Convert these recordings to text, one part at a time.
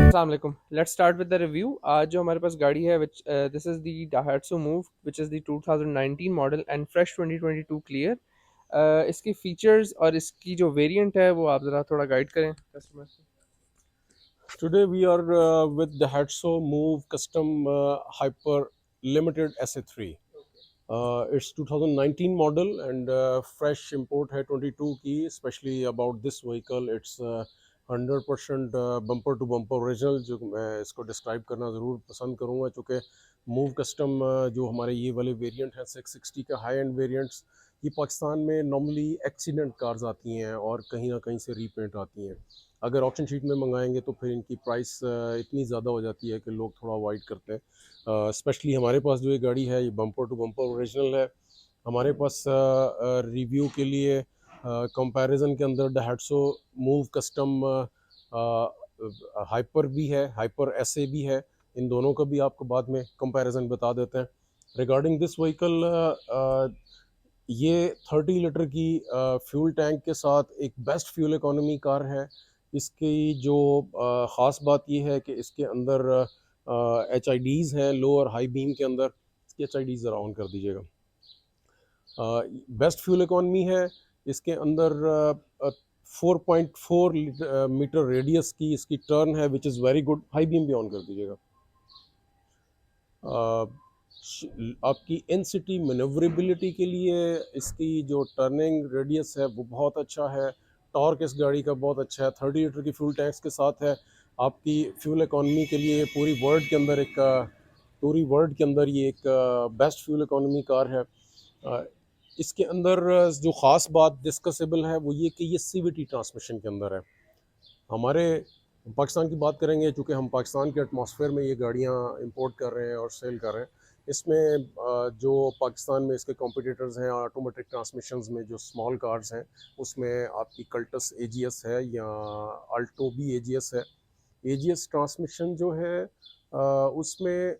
अस्सलाम वालेकुम। Let's start with the review. आज जो हमारे पास गाड़ी है which this is the Daihatsu Move which is the 2019 model and fresh 2022 clear. इसके फीचर्स और इसकी जो वेरिएंट है वो आप ज़रा थोड़ा गाइड करें कस्टमर से। Today we are with the Hatso Move Custom Hyper Limited SA3. It's 2019 model and fresh import है 22 की. Especially about this vehicle, it's 100% bumper to bumper original, जो मैं इसको डिस्क्राइब करना ज़रूर पसंद करूँगा, चूँकि मूव कस्टम जो हमारे ये वाले वेरिएंट हैं 660 का हाई एंड वेरिएंट्स, ये पाकिस्तान में नॉर्मली एक्सीडेंट कार्स आती हैं और कहीं ना कहीं से रीपेंट आती हैं. अगर ऑप्शन शीट में मंगाएंगे तो फिर इनकी प्राइस इतनी ज़्यादा हो जाती है कि लोग थोड़ा अवॉइड करते हैं. स्पेशली हमारे पास जो ये गाड़ी है ये बम्पर टू बम्पर ओरिजिनल है. हमारे पास रिव्यू के लिए कंपैरिजन के अंदर डैट्सो मूव कस्टम हाइपर भी है, हाइपर एसए भी है. इन दोनों का भी आपको बाद में कंपैरिजन बता देते हैं. रिगार्डिंग दिस व्हीकल, ये 30 लीटर की फ्यूल टैंक के साथ एक बेस्ट फ्यूल इकोनॉमी कार है. इसकी जो ख़ास बात ये है कि इसके अंदर एच आई डीज़ हैं लो और हाई बीम के अंदर. इसकी एच आई डीज़ ज़रा ऑन कर दीजिएगा. बेस्ट फ्यूल इकॉनमी है. इसके अंदर 4.4 मीटर रेडियस की इसकी टर्न है which is very good. High beam भी ऑन कर दीजिएगा. आपकी इन सिटी मैनेवरेबिलिटी के लिए इसकी जो टर्निंग रेडियस है वो बहुत अच्छा है. टॉर्क इस गाड़ी का बहुत अच्छा है. 30 लीटर की फ्यूल टैंक्स के साथ है. आपकी फ्यूल इकॉनमी के लिए पूरी वर्ल्ड के अंदर ये एक बेस्ट फ्यूल इकॉनमी कार है. इसके अंदर जो ख़ास बात डिस्कसेबल है वो ये कि ये सीवीटी ट्रांसमिशन के अंदर है. हमारे पाकिस्तान की बात करेंगे, चूँकि हम पाकिस्तान के एटमॉस्फेयर में ये गाड़ियाँ इंपोर्ट कर रहे हैं और सेल कर रहे हैं. इसमें जो पाकिस्तान में इसके कॉम्पिटिटर्स हैं ऑटोमेटिक ट्रांसमिशंस में, जो स्मॉल कार्स हैं, उसमें आपकी कल्टस एजीएस है या अल्टो भी एजीएस है. एजीएस ट्रांसमिशन जो है उसमें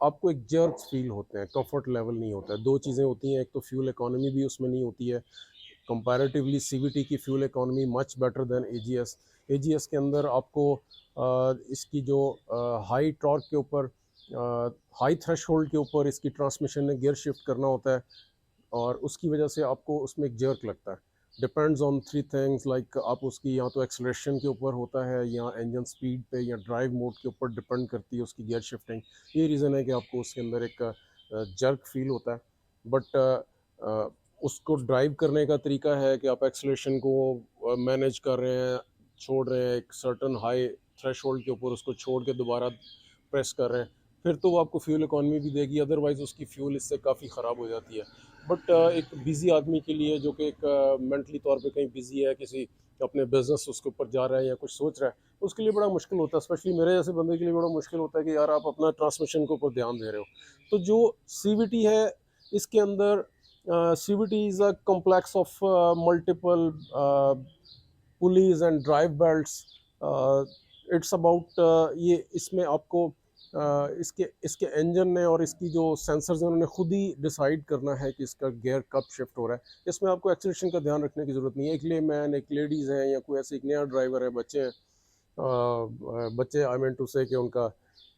आपको एक जर्क फील होते हैं, कंफर्ट लेवल नहीं होता है. दो चीज़ें होती हैं, एक तो फ्यूल इकोनॉमी भी उसमें नहीं होती है. कंपैरेटिवली सीवीटी की fuel economy much better than AGS. AGS के अंदर आपको इसकी जो हाई टॉर्क के ऊपर, हाई थ्रेशोल्ड के ऊपर इसकी ट्रांसमिशन में गियर शिफ्ट करना होता है और उसकी वजह से आपको उसमें एक जर्क लगता है. Depends on three things, like आप उसकी या तो एक्सलेशन के ऊपर होता है या इंजन स्पीड पे या ड्राइव मोड के ऊपर डिपेंड करती है उसकी गियर शिफ्टिंग. ये रीज़न है कि आपको उसके अंदर एक जर्क फील होता है. बट उसको ड्राइव करने का तरीका है कि आप एक्सलेशन को मैनेज कर रहे हैं, छोड़ रहे हैं, एक सर्टन हाई थ्रेशोल्ड के ऊपर उसको छोड़ के दोबारा प्रेस कर रहे हैं, फिर तो वो आपको फ्यूल इकॉनमी भी देगी. अदरवाइज़ उसकी फ्यूल इससे काफ़ी ख़राब हो जाती है. बट एक बिज़ी आदमी के लिए, जो कि एक मेंटली तौर पे कहीं बिज़ी है, किसी अपने बिजनेस उसके ऊपर जा रहा है या कुछ सोच रहा है, उसके लिए बड़ा मुश्किल होता है. स्पेशली मेरे जैसे बंदे के लिए बड़ा मुश्किल होता है कि यार आप अपना ट्रांसमिशन के ऊपर ध्यान दे रहे हो. तो जो सीवीटी है इसके अंदर, CVT is a complex of multiple pulleys and drive belts. It's about ये इसमें आपको इसके इंजन ने और इसकी जो सेंसर्स हैं उन्होंने खुद ही डिसाइड करना है कि इसका गियर कब शिफ्ट हो रहा है. इसमें आपको एक्सीलरेशन का ध्यान रखने की ज़रूरत नहीं है. एक लेमैन, एक लेडीज़ है या कोई ऐसे एक नया ड्राइवर है, बच्चे हैं, बच्चे आई मीन टू से कि उनका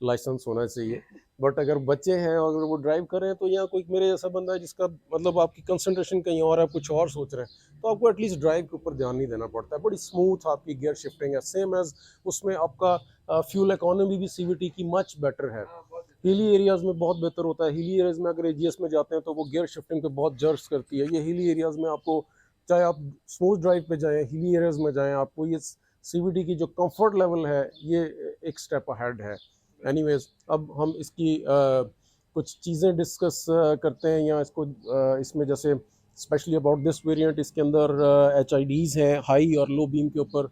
लाइसेंस होना चाहिए. बट अगर बच्चे हैं और अगर वो ड्राइव कर रहे हैं, तो यहाँ कोई मेरे जैसा बंदा है जिसका मतलब आपकी कंसंट्रेशन कहीं और है, कुछ और सोच रहे हैं, तो आपको एटलीस्ट ड्राइव के ऊपर ध्यान नहीं देना पड़ता है. बड़ी स्मूथ आपकी गियर शिफ्टिंग है, सेम एज उसमें आपका फ्यूल इकोनॉमी भी सीवीटी की मच बेटर है. हिली एरियाज़ में बहुत बेहतर होता है. हिली एरियाज़ में अगर एजीएस में जाते हैं तो वो गियर शिफ्टिंग पे बहुत जर्क्स करती है. ये हिली एरियाज़ में आपको, चाहे आप स्मूथ ड्राइव पे जाएं, हिली एरियाज़ में जाएं, आपको ये सीवीटी की जो कंफर्ट लेवल है ये एक स्टेप अहेड है. एनीवेज, अब हम इसकी कुछ चीज़ें डिस्कस करते हैं या इसको इसमें जैसे स्पेशली अबाउट दिस वेरिएंट, इसके अंदर एच आई डीज़ हैं हाई और लो बीम के ऊपर,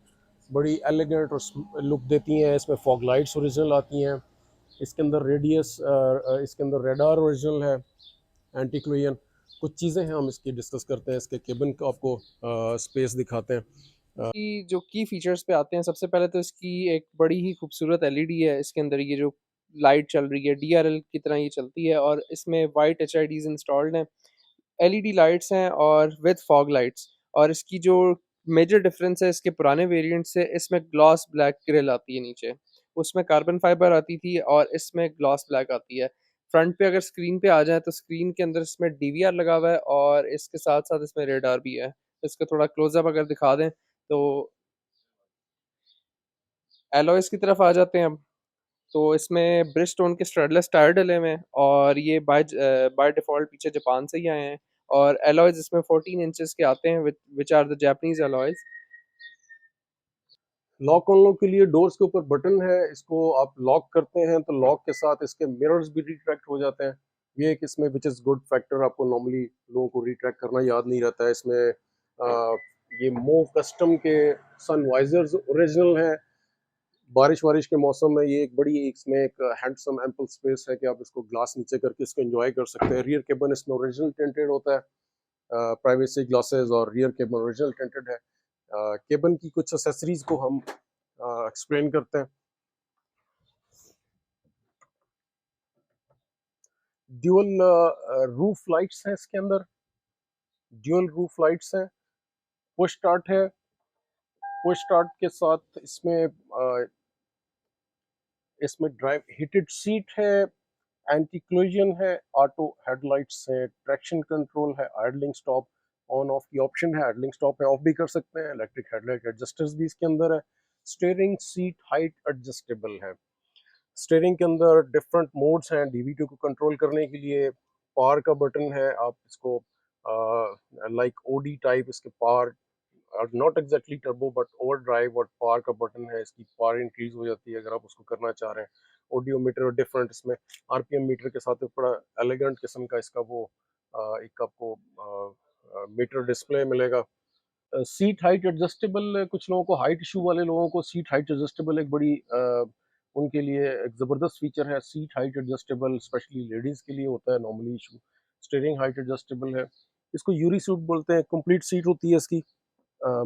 बड़ी एलिगेंट और लुक देती हैं. इसमें फॉग लाइट्स ओरिजिनल आती हैं. इसके अंदर रेडियस, इसके अंदर रेडार ओरिजिनल है, एंटी क्लोजन. कुछ चीज़ें हैं हम इसकी डिस्कस करते हैं. इसके केबिन का आपको स्पेस दिखाते हैं. की जो की फीचर्स पे आते हैं, सबसे पहले तो इसकी एक बड़ी ही खूबसूरत एलईडी है. इसके अंदर ये जो लाइट चल रही है डीआरएल की तरह ये चलती है और इसमें वाइट एचआईडीज इंस्टॉल्ड हैं. एलईडी लाइट्स हैं और विद फॉग लाइट्स. और इसकी जो मेजर डिफरेंस है इसके पुराने वेरिएंट से, इसमें ग्लॉस ब्लैक ग्रिल आती है नीचे. उसमें कार्बन फाइबर आती थी और इसमें ग्लॉस ब्लैक आती है। फ्रंट पे अगर स्क्रीन पे आ जाए तो स्क्रीन के अंदर इसमें डीवीआर लगा हुआ है और इसके साथ-साथ इसमें रेडार भी है। इसका थोड़ा क्लोज़अप अगर दिखा दें तो एलॉयज़ की तरफ आ जाते हैं हम। तो इसमें ब्रिजस्टोन के स्टडलेस टायर डले हुए हैं और ये बाय डिफ़ॉल्ट पीछे जापान से ही आए हैं और एलॉयज़ इसमें 14 इंचेस के आते हैं which are the Japanese alloys. Lock unlock के लिए डोर्स के ऊपर बटन है, इसको आप लॉक करते हैं तो लॉक के साथ इसके मिरर्स भी रिट्रैक्ट हो जाते हैं। ये एक इसमें विच इज़ गुड फैक्टर, आपको नॉर्मली लोगों को रिट्रैक्ट करना याद नहीं रहता है। इसमें ये मूव कस्टम के सन वाइजर्स ओरिजिनल हैं। बारिश वारिश के मौसम में ये एक बड़ी इसमें एक हैंडसम एम्पल स्पेस है कि आप इसको ग्लास नीचे करके इसको एंजॉय कर सकते हैं। रियर केबिन इसमें ओरिजिनल टेंटेड होता है, प्राइवेसी ग्लासेस और रियर केबिन ओरिजिनल टेंटेड है। केबिन की कुछ एसेसरीज को हम एक्सप्लेन करते हैं। ड्यूअल रूफ लाइट्स हैं इसके अंदर, ड्यूअल रूफ लाइट्स हैं। पुश स्टार्ट है, पुश स्टार्ट के साथ इसमें ड्राइव हीटेड सीट है, एंटी क्लोजन है, ऑटो हेडलाइट्स है, ट्रैक्शन कंट्रोल है, आइडलिंग स्टॉप ऑन ऑफ की ऑप्शन है, आइडलिंग स्टॉप है ऑफ भी कर सकते हैं, इलेक्ट्रिक हेडलाइट एडजस्टर्स भी इसके अंदर है। स्टीयरिंग सीट हाइट एडजस्टेबल है। स्टीयरिंग के अंदर डिफरेंट मोड्स हैं डीवीटी को कंट्रोल करने के लिए। पावर का बटन है, आप इसको लाइक ओडी टाइप इसके power, not exactly turbo but over drive और पावर का बटन है, इसकी पावर इंक्रीज हो जाती है अगर आप उसको करना चाह रहे हैं। ऑडियो मीटर और डिफरेंट इसमें आरपीएम मीटर के साथ एक बड़ा एलिगेंट किस्म का इसका वो एक आपको मीटर डिस्प्ले मिलेगा। सीट हाइट एडजस्टेबल, कुछ लोगों को हाइट इशू वाले लोगों को सीट हाइट एडजस्टेबल एक बड़ी उनके लिए एक ज़बरदस्त फीचर है। Seat height adjustable specially ladies के लिए होता है normally issue. Steering height adjustable है, इसको यूरी सूट बोलते हैं, कंप्लीट सीट होती है इसकी।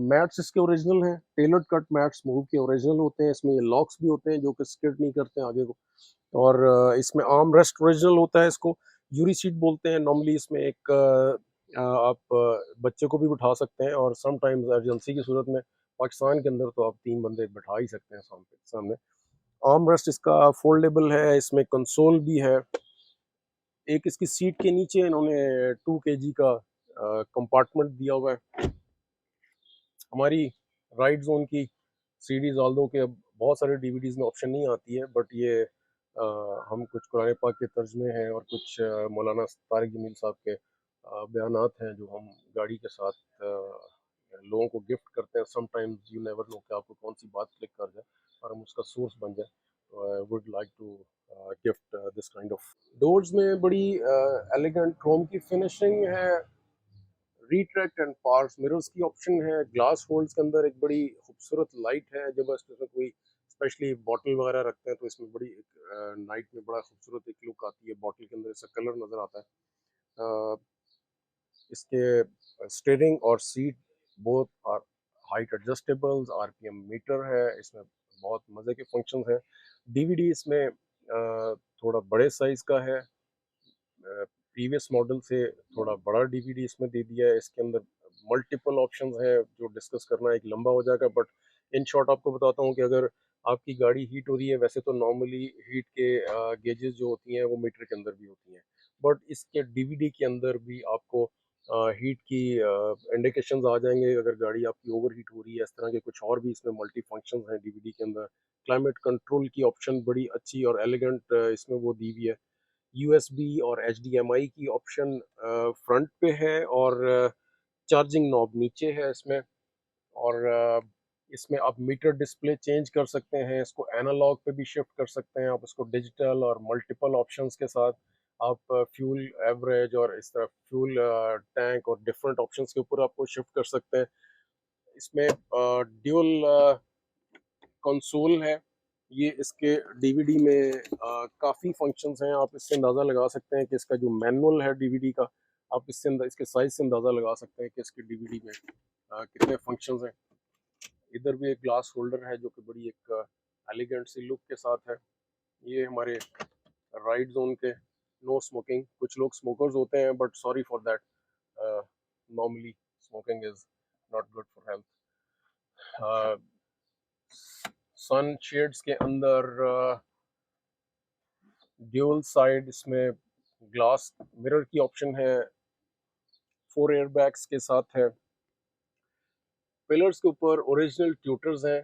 मैट्स इसके ओरिजिनल हैं, टेलर्ड कट मैट्स मूव के ओरिजिनल होते हैं। इसमें ये लॉक्स भी होते हैं जो कि स्किड नहीं करते हैं आगे को। और इसमें आर्म रेस्ट ओरिजिनल होता है, इसको यूरी सीट बोलते हैं। नॉर्मली इसमें एक आप बच्चे को भी बिठा सकते हैं और समटाइम्स एमरजेंसी की सूरत में पाकिस्तान के अंदर तो आप 3 बंदे बिठा ही सकते हैं सामने। आर्म रेस्ट इसका फोल्डेबल है, इसमें कंसोल भी है। एक इसकी सीट के नीचे इन्होंने 2 केजी का कंपार्टमेंट दिया हुआ है। हमारी राइड जोन की सीडीज ऑल्दो के अब बहुत सारे डीवीडीज में ऑप्शन नहीं आती है, बट ये हम कुछ कुरान पाक के तर्जमे हैं और कुछ मौलाना तारिक जमील साहब के बयानात हैं जो हम गाड़ी के साथ लोगों को गिफ्ट करते हैं। समटाइम्स यू नेवर नो कि आपको कौन सी बात क्लिक कर जाए और हम उसका सोर्स बन जाए। तो I would like to gift this kind of. Doors में बड़ी एलिगेंट क्रोम की फिनिशिंग है, रिट्रैक्ट एंड पार्स मिरर्स की ऑप्शन है। ग्लास होल्ड्स के अंदर एक बड़ी खूबसूरत लाइट है, जब इसमें कोई स्पेशली बॉटल वगैरह रखते हैं तो इसमें बड़ी एक नाइट में बड़ा खूबसूरत एक लुक आती है। बॉटल के अंदर इसका कलर नज़र आता है। इसके स्टीयरिंग और seat both are height adjustables, RPM meter है, इसमें बहुत मज़े के फंक्शन हैं। डीवीडी इसमें थोड़ा बड़े साइज़ का है, प्रीवियस मॉडल से थोड़ा बड़ा डीवीडी इसमें दे दिया है। इसके अंदर मल्टीपल ऑप्शंस हैं जो डिस्कस करना एक लंबा हो जाएगा, बट इन शॉर्ट आपको बताता हूँ कि अगर आपकी गाड़ी हीट हो रही है, वैसे तो नॉर्मली हीट के गेजेस जो होती हैं वो मीटर के अंदर भी होती हैं, बट इसके डीवीडी के अंदर भी आपको हीट की इंडिकेशंस आ जाएंगे अगर गाड़ी आपकी ओवर हीट हो रही है। इस तरह के कुछ और भी इसमें मल्टी फंक्शंस हैं डीवीडी के अंदर। क्लाइमेट कंट्रोल की ऑप्शन बड़ी अच्छी और एलिगेंट इसमें वो दी हुई है। यूएसबी और एचडीएमआई की ऑप्शन फ्रंट पे है और चार्जिंग नॉब नीचे है इसमें। और इसमें आप मीटर डिस्प्ले चेंज कर सकते हैं, इसको एनालॉग पे भी शिफ्ट कर सकते हैं आप, इसको डिजिटल और मल्टीपल ऑप्शंस के साथ आप फ्यूल एवरेज और इस तरह फ्यूल टैंक और डिफरेंट ऑप्शंस के ऊपर आपको शिफ्ट कर सकते हैं। इसमें ड्यूल कंसोल है। ये इसके डीवीडी में काफ़ी फंक्शंस हैं, आप इससे अंदाज़ा लगा सकते हैं कि इसका जो मैनुअल है डीवीडी का, आप इसके साइज से अंदाज़ा लगा सकते हैं कि इसके डीवीडी में कितने फंक्शंस हैं। इधर भी एक ग्लास होल्डर है जो कि बड़ी एक एलिगेंट सी लुक के साथ है। ये हमारे राइड जोन के नो स्मोकिंग, कुछ लोग स्मोकर्स होते हैं but sorry for that, normally smoking is not good for health. Sun shades के अंदर ड्यूल साइड इसमें ग्लास मिरर की ऑप्शन है, 4 एयर बैग्स के साथ है। पिलर्स के ऊपर ओरिजिनल ट्यूटर्स हैं,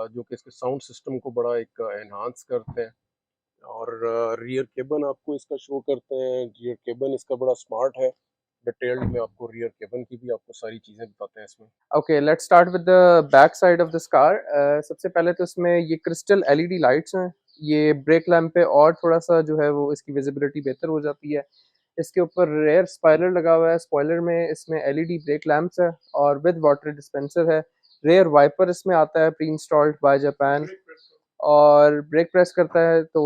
जो कि इसके साउंड सिस्टम को बड़ा एक एनहांस करते हैं। और रियर केबन आपको इसका शो करते हैं, रियर केबन इसका बड़ा स्मार्ट है, डिटेल्ड में आपको रियर केबन की भी आपको सारी चीज़ें बताते हैं इसमें। Okay, let's start with the back side of this car. सबसे पहले तो इसमें ये क्रिस्टल एलईडी लाइट्स हैं, ये ब्रेक लैम्प पे और थोड़ा सा जो है वो इसकी विजिबिलिटी बेहतर हो जाती है। इसके ऊपर रेयर स्पॉइलर लगा हुआ है, स्पॉइलर में इसमें एलईडी ब्रेक लैम्प्स है और विद वाटर डिस्पेंसर है। रेयर वाइपर इसमें आता है प्री इंस्टॉल्ड बाय जापान, और ब्रेक प्रेस करता है तो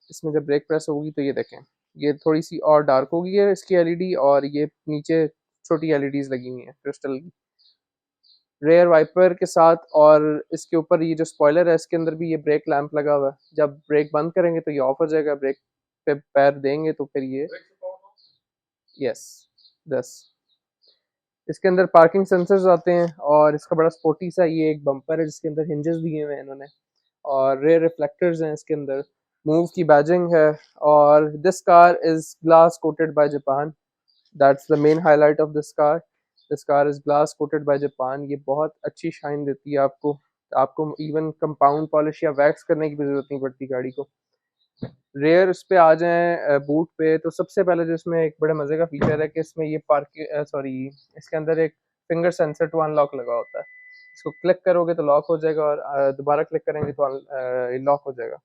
इसमें जब ब्रेक प्रेस होगी तो ये देखें, ये थोड़ी सी और डार्क होगी है इसकी एलईडी, और ये नीचे छोटी एलईडीज लगी हुई हैं क्रिस्टल की रेयर वाइपर के साथ। और इसके ऊपर ये जो स्पॉइलर है इसके अंदर भी ये ब्रेक लैंप लगा हुआ है, जब ब्रेक बंद करेंगे तो ये ऑफ हो जाएगा, ब्रेक पे पैर देंगे तो फिर ये यस 10। इसके अंदर पार्किंग सेंसर्स आते हैं और इसका बड़ा स्पोर्टी सा ये एक बम्पर है जिसके अंदर हिंजेस दिए हुए हैं इन्होंने, और रेयर रिफ्लेक्टर्स हैं इसके अंदर, मूव की बैजिंग है। और this car is glass coated by Japan, that's the main highlight of this car. This car is glass coated by Japan. ये बहुत अच्छी शाइन देती है आपको, आपको इवन कंपाउंड पॉलिश या वैक्स करने की भी जरूरत नहीं पड़ती गाड़ी को। रेयर इस पे आ जाएं बूट पे, तो सबसे पहले जो इसमें एक बड़े मजे का फीचर है कि इसमें ये इसके अंदर एक फिंगर सेंसर टू अनलॉक लगा होता है। इसको क्लिक करोगे तो लॉक हो जाएगा और दोबारा क्लिक करेंगे तो लॉक हो जाएगा।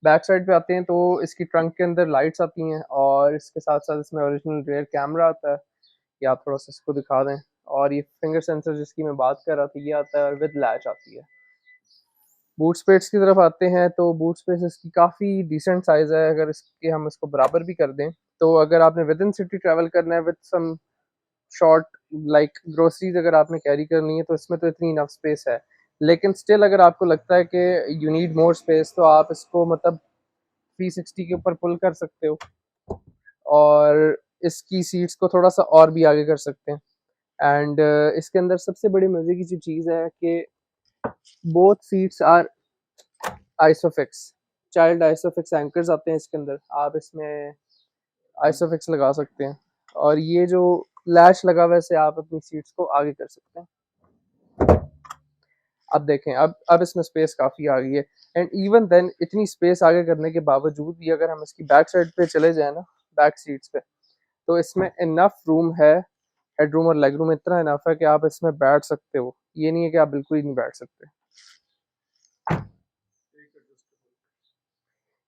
बैक साइड पे आते हैं तो इसकी ट्रंक के अंदर लाइट्स आती हैं और इसके साथ साथ इसमें ओरिजिनल रेयर कैमरा आता है, ये आप थोड़ा सा इसको दिखा दें। और ये फिंगर सेंसर जिसकी मैं बात कर रहा था ये आता है और विद लैच आती है। बूट स्पेस की तरफ आते हैं तो बूट स्पेस इसकी काफ़ी डिसेंट साइज़ है, अगर इसके हम इसको बराबर भी कर दें तो अगर आपने विद इन सिटी ट्रैवल करना है with some short like groceries अगर आपने कैरी करनी है तो इसमें तो इतनी इनफ स्पेस है। लेकिन स्टिल अगर आपको लगता है कि यू नीड मोर स्पेस तो आप इसको मतलब 360 के ऊपर पुल कर सकते हो और इसकी सीट्स को थोड़ा सा और भी आगे कर सकते हैं। एंड इसके अंदर सबसे बड़ी मजे की जो चीज़ है कि both seats are isofix, child isofix anchors आते हैं इसके अंदर, आप इसमें आइसोफिक्स लगा सकते हैं और ये जो लैश लगा हुआ है इससे आप अपनी सीट्स को आगे कर सकते हैं। अब देखें, अब इसमें स्पेस काफ़ी आ गई है। एंड इवन देन इतनी स्पेस आगे करने के बावजूद भी अगर हम इसकी बैक साइड पे चले जाए ना, बैक सीट्स पे, तो इसमें इनफ रूम है, हेड रूम और लेग रूम इतना इनफ है कि आप इसमें बैठ सकते हो। ये नहीं है कि आप बिल्कुल ही नहीं बैठ सकते।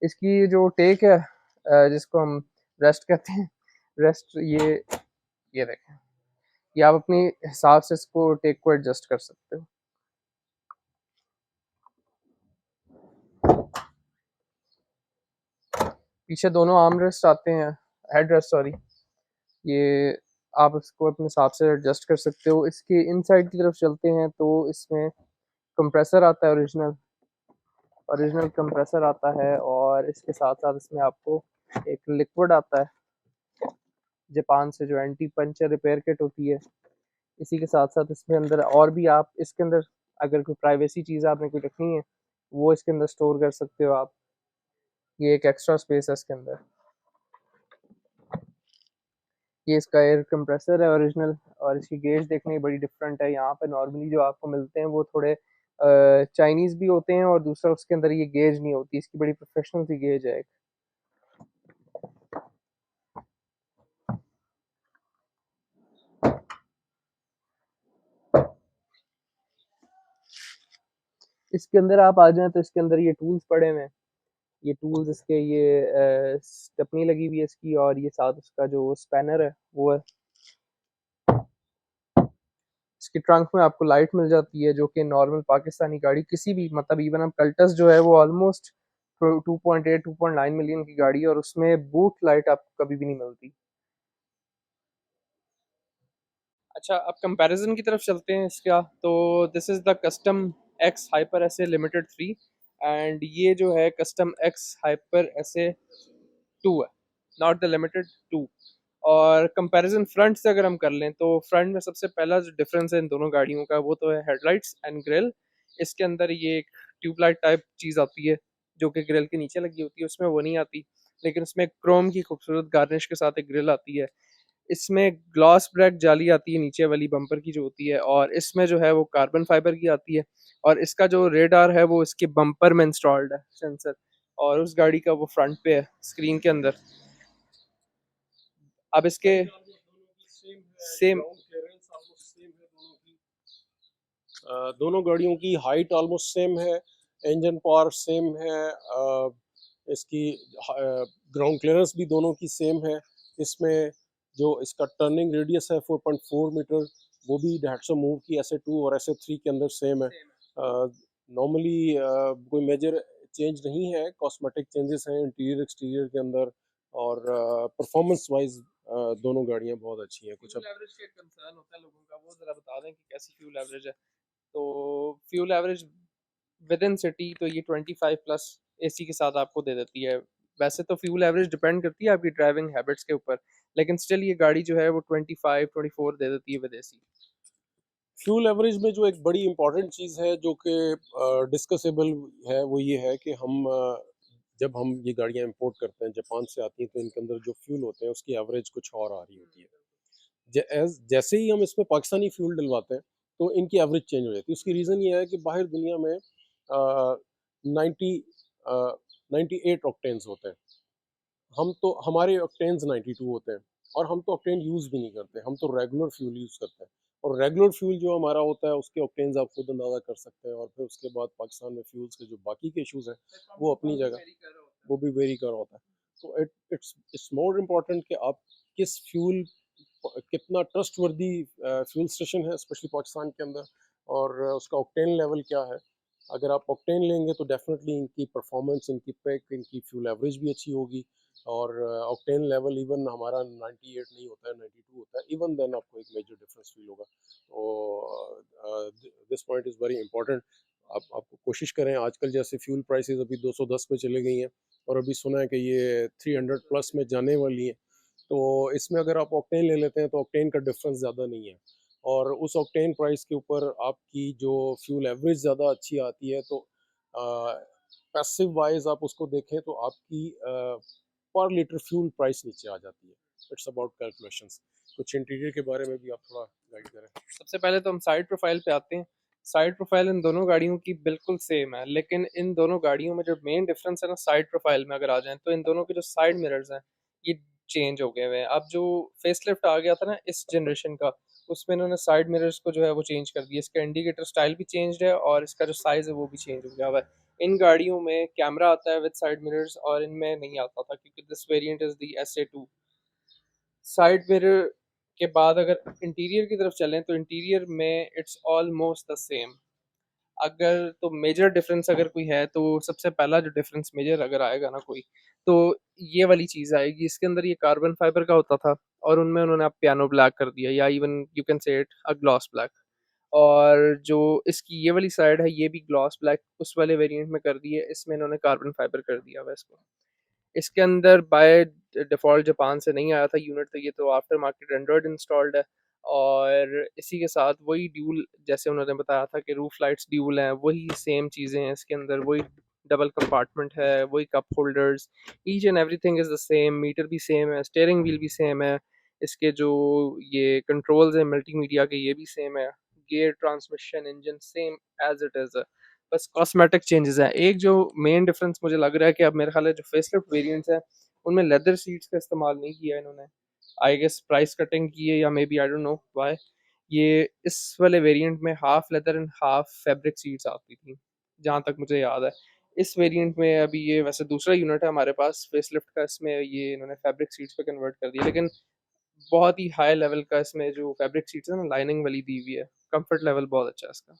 इसकी जो टेक है जिसको हम रेस्ट कहते हैं, रेस्ट ये देखें, ये आप अपनी हिसाब से इसको टेक को एडजस्ट कर सकते हो। पीछे दोनों आर्म रेस्ट आते हैं, हेड रेस्ट सॉरी, ये आप इसको अपने हिसाब से एडजस्ट कर सकते हो। इसके इनसाइड की तरफ चलते हैं तो इसमें कंप्रेसर आता है, ओरिजिनल ओरिजिनल कंप्रेसर आता है और इसके साथ साथ इसमें आपको एक लिक्विड आता है जापान से जो एंटी पंचर रिपेयर किट होती है। इसी के साथ साथ इसमें अंदर और भी आप इसके अंदर अगर कोई प्राइवेसी चीज़ आपने कोई रखनी है वो इसके अंदर स्टोर कर सकते हो आप, ये एक एक्स्ट्रा स्पेस है इसके अंदर। ये इसका एयर कंप्रेसर है ओरिजिनल, और इसकी गेज देखने की बड़ी डिफरेंट है। यहाँ पे नॉर्मली जो आपको मिलते हैं वो थोड़े चाइनीज़ भी होते हैं और दूसरा उसके अंदर ये गेज नहीं होती, इसकी बड़ी प्रोफेशनल सी गेज है। इसके अंदर आप आ जाएं तो इसके अंदर ये टूल्स पड़े हुए हैं, ये टूल्स इसके ये स्टेपनी लगी हुई है इसकी, और ये साथ उसका जो स्पैनर है वो है। इसकी ट्रंक में आपको लाइट मिल जाती है जो कि नॉर्मल पाकिस्तानी गाड़ी किसी भी मतलब इवन हम कल्टस जो है वो ऑलमोस्ट 2.8 2.9 मिलियन की गाड़ी है और उसमें बूट लाइट आपको कभी भी नहीं मिलती। अच्छा, अब कंपैरिजन की तरफ चलते हैं इसका, तो this is the custom x hyper S A limited 3 and ये जो है custom x hyper S A 2 है, नॉट द लिमिटेड 2। और कंपैरिजन फ्रंट से अगर हम कर लें तो फ्रंट में सबसे पहला जो डिफरेंस है इन दोनों गाड़ियों का वो तो है हेडलाइट्स एंड ग्रिल। इसके अंदर ये एक ट्यूबलाइट टाइप चीज़ आती है, जो कि ग्रिल के नीचे लगी होती है, उसमें वो नहीं आती। लेकिन उसमें क्रोम की खूबसूरत गार्निश के साथ एक ग्रिल आती है। इसमें ग्लॉस ब्रेक जाली आती है नीचे वाली बम्पर की जो होती है, और इसमें जो है वो कार्बन फाइबर की आती है। और इसका जो रेडार है वो इसके बम्पर में इंस्टॉल्ड है सेंसर, और उस गाड़ी का वो फ्रंट पे है स्क्रीन के अंदर। अब इसके सेम दोनों गाड़ियों की हाइट ऑलमोस्ट सेम है, इंजन पावर सेम है, इसकी ग्राउंड क्लियरेंस भी दोनों की सेम है। इसमें जो इसका टर्निंग रेडियस है 4.4 मीटर, वो भी डेट्सो मूव की SA2 और SA3 के अंदर सेम है। नॉर्मली कोई मेजर चेंज नहीं है, कॉस्मेटिक चेंजेस हैं इंटीरियर एक्सटीरियर के अंदर, और परफॉर्मेंस वाइज दोनों गाड़ियां बहुत अच्छी हैं। कुछ फ्यूल अब एवरेज का एक कंसर्न होता है लोगों का, वो ज़रा बता दें कि कैसी फ्यूल एवरेज है। तो fuel average with in city तो ये 25 प्लस एसी के साथ आपको दे देती है। वैसे तो फ्यूल एवरेज डिपेंड करती है आपकी ड्राइविंग हैबिट्स के ऊपर, लेकिन स्टिल ये गाड़ी जो है वो 25 24 दे देती है विद एसी। फ्यूल एवरेज में जो एक बड़ी इंपॉर्टेंट चीज़ है जो कि डिस्कसेबल है, वो ये है कि जब हम ये गाड़ियाँ इंपोर्ट करते हैं, जापान से आती हैं, तो इनके अंदर जो फ्यूल होते हैं उसकी एवरेज कुछ और आ रही होती है। जैसे ही हम इसमें पाकिस्तानी फ्यूल डलवाते हैं तो इनकी एवरेज चेंज हो जाती है। उसकी रीज़न ये है कि बाहर दुनिया में 90 98 ऑक्टेन्स होते हैं, हम तो हमारे ऑक्टेन्स 92 होते हैं, और हम तो ऑक्टेन यूज़ भी नहीं करते, हम तो रेगुलर फ्यूल यूज़ करते हैं। और रेगुलर फ्यूल जो हमारा होता है उसके ऑक्टेन्स आप खुद अंदाज़ा कर सकते हैं। और फिर उसके बाद पाकिस्तान में फ्यूल्स के जो बाकी के इशूज़ हैं वो अपनी जगह, वो भी वेरी कर होता है। तो इट्स मोर इम्पॉर्टेंट कि आप किस फ्यूल, कितना ट्रस्टवर्दी फ्यूल स्टेशन है स्पेशली पाकिस्तान के अंदर, और उसका ऑक्टेन लेवल क्या है। अगर आप ऑक्टेन लेंगे तो डेफिनेटली इनकी परफॉर्मेंस, इनकी पैक, इनकी फ्यूल एवरेज भी अच्छी होगी। और ऑक्टेन लेवल इवन हमारा 98 नहीं होता है, 92 होता है, इवन देन आपको एक मेजर डिफरेंस फील होगा। तो this point is very important. आपको कोशिश करें, आजकल जैसे फ्यूल प्राइसेस अभी 210 पे चले गई हैं, और अभी सुना है कि ये 300 प्लस में जाने वाली है। तो इसमें अगर आप ऑक्टेन ले लेते हैं तो ऑक्टेन का डिफरेंस ज़्यादा नहीं है, और उस ऑक्टेन प्राइस के ऊपर आपकी जो फ्यूल एवरेज ज़्यादा अच्छी आती है, तो पैसिव वाइज आप उसको देखें तो आपकी पर लीटर फ्यूल प्राइस नीचे आ जाती है। It's about calculations. कुछ इंटीरियर के बारे में भी आप थोड़ा गाइड करें। सबसे पहले तो हम साइड प्रोफाइल पे आते हैं। साइड प्रोफाइल इन दोनों गाड़ियों की बिल्कुल सेम है, लेकिन इन दोनों गाड़ियों में जो मेन डिफरेंस है ना साइड प्रोफाइल में अगर आ जाए, तो इन दोनों के जो साइड मिरर्स हैं ये चेंज हो गए हुए हैं। अब जो फेसलिफ्ट आ गया था ना इस जनरेशन का, उसमें इन्होंने साइड मिरर्स को जो है वो चेंज कर दिया। इसका इंडिकेटर स्टाइल भी चेंज है, और इसका जो साइज़ है वो भी चेंज हो गया हुआ है। इन गाड़ियों में कैमरा आता है विद साइड मिरर्स, और इनमें नहीं आता था, क्योंकि this variant is the SA2। Side mirror के बाद अगर इंटीरियर की तरफ चलें तो इंटीरियर में इट्स ऑलमोस्ट द सेम। अगर तो मेजर डिफरेंस अगर कोई है, तो सबसे पहला जो डिफरेंस मेजर अगर आएगा ना कोई, तो ये वाली चीज़ आएगी। इसके अंदर ये कार्बन फाइबर का होता था, और उनमें उन्होंने अब पियानो ब्लैक कर दिया, या even you can say it a gloss black. और जो इसकी ये वाली साइड है ये भी ग्लॉस ब्लैक उस वाले वेरिएंट में कर दी है, इसमें इन्होंने कार्बन फाइबर कर दिया हुआ है इसको। इसके अंदर बाय डिफ़ॉल्ट जापान से नहीं आया था यूनिट, तो ये तो आफ्टर मार्केट एंड्रॉयड इंस्टॉल्ड है। और इसी के साथ वही ड्यूल, जैसे उन्होंने बताया था कि रूफ लाइट्स ड्यूल हैं, वही सेम चीज़ें हैं इसके अंदर, वही डबल कंपार्टमेंट है, वही cup holders, each and everything is the same. Meter भी सेम है, स्टीयरिंग व्हील भी सेम है, इसके जो ये कंट्रोल्स हैं मल्टीमीडिया के ये भी सेम है, gear, transmission, engine same as it is. बस कॉस्मेटिक चेंजेस हैं। एक जो मेन डिफरेंस मुझे लग रहा है कि अब मेरे ख्याल है जो फेसलिफ्ट वेरिएंट्स हैं उनमें लेदर सीट्स का इस्तेमाल नहीं किया है इन्होंने। आई गेस प्राइस कटिंग की है, या maybe I don't know why. ये इस वाले वेरिएंट में half leather and half fabric seats आती थी, जहाँ तक मुझे याद है। इस वेरिएंट में अभी ये वैसे दूसरा यूनिट है हमारे पास फेसलिफ्ट का, इसमें ये इन्होंने फैब्रिक सीट्स पे कन्वर्ट कर दिया, लेकिन बहुत ही हाई लेवल का इसमें जो फैब्रिक सीट्स है ना लाइनिंग वाली दी हुई है। कंफर्ट लेवल बहुत अच्छा है इसका।